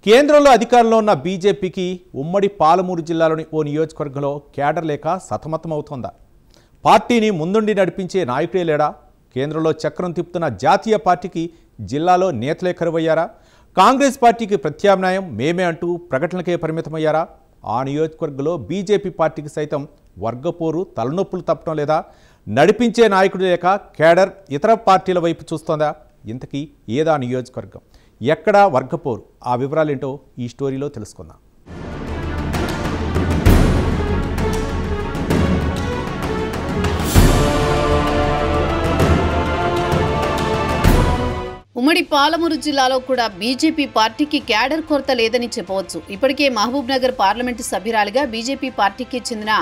కేంద్రంలో అధికారంలో ఉన్న బీజేపీకి ఉమ్మడి పాలమూరు జిల్లాలోని ఓ నియోజకవర్గంలో కేడర్ లేక సతమతమవుతోందా? పార్టీని ముందుండి నడిపించే నాయకుడే లేడా? కేంద్రంలో చక్రం తిప్పుతున్న జాతీయ పార్టీకి జిల్లాలో నేతలే కరువయ్యారా? కాంగ్రెస్ పార్టీకి ప్రత్యామ్నాయం మేమే అంటూ ప్రకటనలకే పరిమితమయ్యారా? ఆ నియోజకవర్గంలో బీజేపీ పార్టీకి సైతం వర్గపోరు తలనొప్పులు తప్పడం లేదా? నడిపించే నాయకుడు లేక కేడర్ ఇతర పార్టీల వైపు చూస్తోందా? ఇంతకీ ఏదా నియోజకవర్గం, ఎక్కడా వర్గపోరు? ఆ వివరాలేంటో ఈ స్టోరీలో తెలుసుకుందాం. ఉమ్మడి పాలమూరు జిల్లాలో కూడా బీజేపీ పార్టీకి క్యాడర్ కొరత లేదని చెప్పవచ్చు. ఇప్పటికే మహబూబ్ నగర్ పార్లమెంటు సభ్యురాలిగా బీజేపీ పార్టీకి చెందిన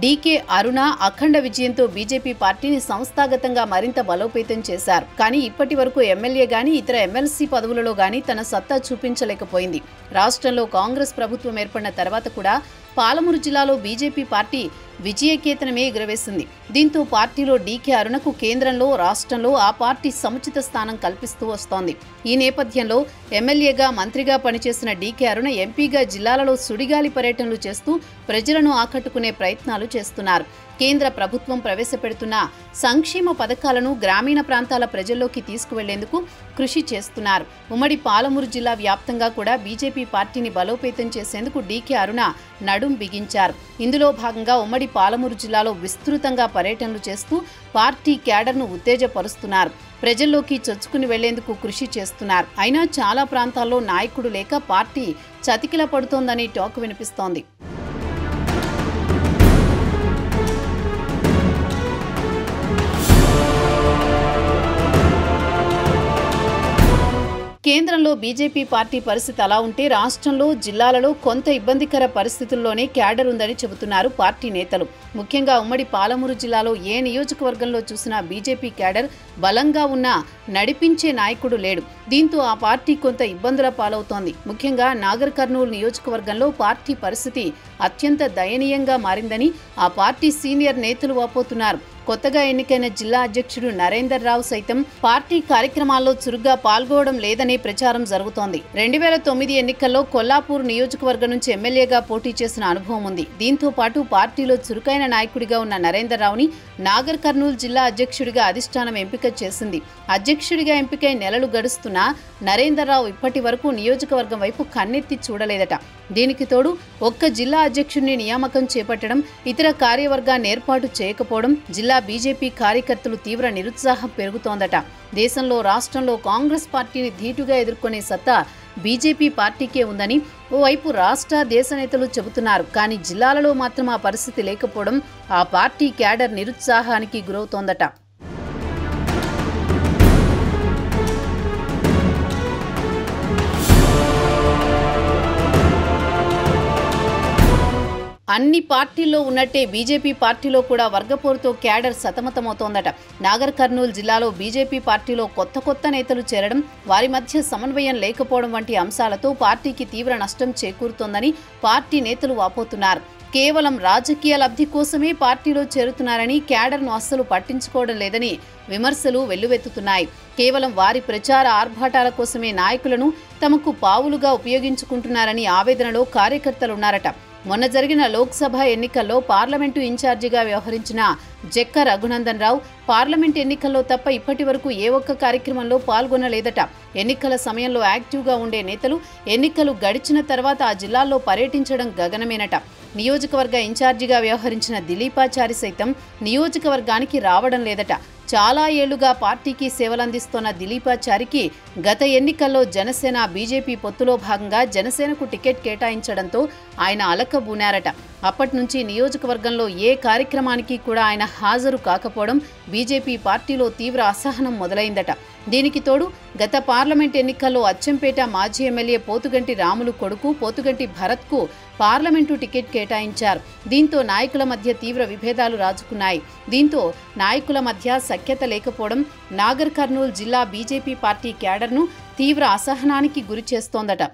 డీకే అరుణ అఖండ విజయంతో బీజేపీ పార్టీని సంస్థాగతంగా మరింత బలోపేతం చేశారు. కానీ ఇప్పటి వరకు ఎమ్మెల్యే గాని ఇతర ఎమ్మెల్సీ పదవులలో గాని తన సత్తా చూపించలేకపోయింది. రాష్ట్రంలో కాంగ్రెస్ ప్రభుత్వం ఏర్పడిన తర్వాత కూడా పాలమూరు జిల్లాలో బీజేపీ పార్టీ విజయకేతనమే ఎగురవేసింది. దీంతో పార్టీలో డీకే అరుణకు కేంద్రంలో, రాష్ట్రంలో ఆ పార్టీ సముచిత స్థానం కల్పిస్తూ వస్తోంది. ఈ నేపథ్యంలో ఎమ్మెల్యేగా, మంత్రిగా పనిచేసిన డీకే అరుణ ఎంపీగా జిల్లాలలో సుడిగాలి పర్యటనలు చేస్తూ ప్రజలను ఆకట్టుకునే ప్రయత్నాలు చేస్తున్నారు. కేంద్ర ప్రభుత్వం ప్రవేశపెడుతున్న సంక్షేమ పథకాలను గ్రామీణ ప్రాంతాల ప్రజల్లోకి తీసుకువెళ్లేందుకు కృషి చేస్తున్నారు. ఉమ్మడి పాలమూరు జిల్లా వ్యాప్తంగా కూడా బీజేపీ పార్టీని బలోపేతం చేసేందుకు డీకే అరుణ నడుం బిగించారు. ఇందులో భాగంగా ఉమ్మడి పాలమూరు జిల్లాలో విస్తృతంగా పర్యటనలు చేస్తూ పార్టీ క్యాడర్ను ఉత్తేజపరుస్తున్నారు. ప్రజల్లోకి చొచ్చుకుని వెళ్లేందుకు కృషి చేస్తున్నారు. అయినా చాలా ప్రాంతాల్లో నాయకుడు లేక పార్టీ చతికిల పడుతోందని టాక్ వినిపిస్తోంది. కేంద్రంలో బీజేపీ పార్టీ పరిస్థితి అలా ఉంటే రాష్ట్రంలో, జిల్లాలలో కొంత ఇబ్బందికర పరిస్థితుల్లోనే క్యాడర్ ఉందని చెబుతున్నారు పార్టీ నేతలు. ముఖ్యంగా ఉమ్మడి పాలమూరు జిల్లాలో ఏ నియోజకవర్గంలో చూసినా బీజేపీ క్యాడర్ బలంగా ఉన్నా నడిపించే నాయకుడు లేడు. దీంతో ఆ పార్టీ కొంత ఇబ్బందుల పాలవుతోంది. ముఖ్యంగా నాగర్ కర్నూలు నియోజకవర్గంలో పార్టీ పరిస్థితి అత్యంత దయనీయంగా మారిందని ఆ పార్టీ సీనియర్ నేతలు వాపోతున్నారు. కొత్తగా ఎన్నికైన జిల్లా అధ్యక్షుడు నరేందర్ రావు సైతం పార్టీ కార్యక్రమాల్లో చురుగ్గా పాల్గొనడం లేదనే ప్రచారం జరుగుతోంది. 2009 ఎన్నికల్లో కొల్లాపూర్ నియోజకవర్గం నుంచి ఎమ్మెల్యేగా పోటీ చేసిన అనుభవం ఉంది. దీంతో పాటు పార్టీలో చురుకైన నాయకుడిగా ఉన్న నరేందర్ రావుని నాగర్ కర్నూలు జిల్లా అధ్యక్షుడిగా అధిష్టానం ఎంపిక చేసింది. అధ్యక్షుడిగా ఎంపికై నెలలు గడుస్తున్నా నరేందర్ రావు ఇప్పటి వరకు నియోజకవర్గం వైపు కన్నెత్తి చూడలేదట. దీనికి తోడు ఒక్క జిల్లా అధ్యక్షుడిని నియామకం చేపట్టడం, ఇతర కార్యవర్గాన్ని ఏర్పాటు చేయకపోవడం జిల్లా బీజేపీ కార్యకర్తలు తీవ్ర నిరుత్సాహం పెరుగుతోందట. దేశంలో, రాష్ట్రంలో కాంగ్రెస్ పార్టీని ధీటుగా ఎదుర్కొనే సత్తా బీజేపీ పార్టీకే ఉందని ఓవైపు రాష్ట్ర, దేశ నేతలు చెబుతున్నారు. కానీ జిల్లాలలో మాత్రం ఆ పరిస్థితి లేకపోవడం ఆ పార్టీ క్యాడర్ నిరుత్సాహానికి గురవుతోందట. అన్ని పార్టీల్లో ఉన్నట్టే బీజేపీ పార్టీలో కూడా వర్గపోరుతో క్యాడర్ సతమతమవుతోందట. నాగర్ కర్నూలు జిల్లాలో బీజేపీ పార్టీలో కొత్త నేతలు చేరడం, వారి మధ్య సమన్వయం లేకపోవడం వంటి అంశాలతో పార్టీకి తీవ్ర నష్టం చేకూరుతోందని పార్టీ నేతలు వాపోతున్నారు. కేవలం రాజకీయ లబ్ధి కోసమే పార్టీలో చేరుతున్నారని, క్యాడర్ను అస్సలు పట్టించుకోవడం లేదని విమర్శలు వెల్లువెత్తుతున్నాయి. కేవలం వారి ప్రచార ఆర్భాటాల కోసమే నాయకులను తమకు పావులుగా ఉపయోగించుకుంటున్నారని ఆవేదనలో కార్యకర్తలున్నారట. మొన్న జరిగిన లోక్సభ ఎన్నికల్లో పార్లమెంటు ఇన్ఛార్జిగా వ్యవహరించిన జక్క రఘునందన్ రావు పార్లమెంట్ ఎన్నికల్లో తప్ప ఇప్పటి వరకు ఏ ఒక్క కార్యక్రమంలో పాల్గొనలేదట. ఎన్నికల సమయంలో యాక్టివ్గా ఉండే నేతలు ఎన్నికలు గడిచిన తర్వాత ఆ జిల్లాల్లో పర్యటించడం గగనమేనట. నియోజకవర్గ ఇన్ఛార్జిగా వ్యవహరించిన దిలీపాచారి సైతం నియోజకవర్గానికి రావడం లేదట. చాలా ఏళ్లుగా పార్టీకి సేవలందిస్తున్న దిలీపాచారికి గత ఎన్నికల్లో జనసేన, బీజేపీ పొత్తులో భాగంగా జనసేనకు టికెట్ కేటాయించడంతో ఆయన అలకబూనారట. అప్పటి నుంచి నియోజకవర్గంలో ఏ కార్యక్రమానికి కూడా ఆయన హాజరు కాకపోవడం బీజేపీ పార్టీలో తీవ్ర అసహనం మొదలైందట. దీనికి తోడు గత పార్లమెంట్ ఎన్నికల్లో అచ్చంపేట మాజీ ఎమ్మెల్యే పోతుగంటి రాములు కొడుకు పోతుగంటి భరత్కు పార్లమెంటు టికెట్ కేటాయించారు. దీంతో నాయకుల మధ్య తీవ్ర విభేదాలు రాజుకున్నాయి. దీంతో నాయకుల మధ్య సఖ్యత లేకపోవడం నాగర్ కర్నూలు జిల్లా బీజేపీ పార్టీ క్యాడర్ను తీవ్ర అసహనానికి గురి చేస్తోందట.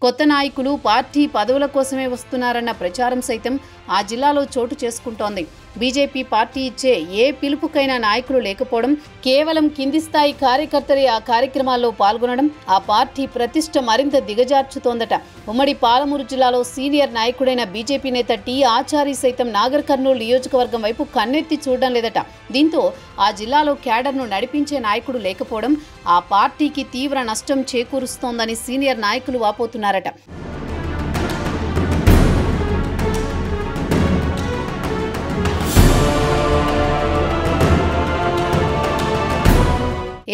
కొత్త నాయకులు పార్టీ పదవుల కోసమే వస్తున్నారన్న ప్రచారం సైతం ఆ జిల్లాలో చోటు చేసుకుంటోంది. బీజేపీ పార్టీ ఇచ్చే ఏ పిలుపుకైనా నాయకులు లేకపోవడం, కేవలం కింది స్థాయి కార్యకర్తలే ఆ కార్యక్రమాల్లో పాల్గొనడం ఆ పార్టీ ప్రతిష్ఠ మరింత దిగజార్చుతోందట. ఉమ్మడి పాలమూరు జిల్లాలో సీనియర్ నాయకుడైన బీజేపీ నేత టి ఆచారి సైతం నాగర్ కర్నూలు నియోజకవర్గం వైపు కన్నెత్తి చూడడం లేదట. దీంతో ఆ జిల్లాలో క్యాడర్ను నడిపించే నాయకుడు లేకపోవడం ఆ పార్టీకి తీవ్ర నష్టం చేకూరుస్తోందని సీనియర్ నాయకులు వాపోతున్నారట.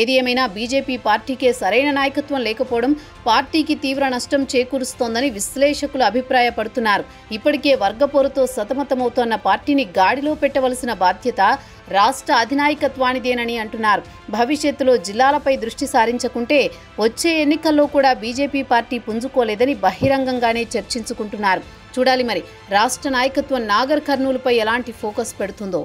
ఏది ఏమైనా బీజేపీ పార్టీకే సరైన నాయకత్వం లేకపోవడం పార్టీకి తీవ్ర నష్టం చేకూరుస్తోందని విశ్లేషకులు అభిప్రాయపడుతున్నారు. ఇప్పటికే వర్గపోరుతో సతమతమవుతోన్న పార్టీని గాడిలో పెట్టవలసిన బాధ్యత రాష్ట్ర అధినాయకత్వానిదేనని అంటున్నారు. భవిష్యత్తులో జిల్లాలపై దృష్టి సారించకుంటే వచ్చే ఎన్నికల్లో కూడా బీజేపీ పార్టీ పుంజుకోలేదని బహిరంగంగానే చర్చించుకుంటున్నారు. చూడాలి మరి రాష్ట్ర నాయకత్వం నాగర్ కర్నూలుపై ఎలాంటి ఫోకస్ పెడుతుందో.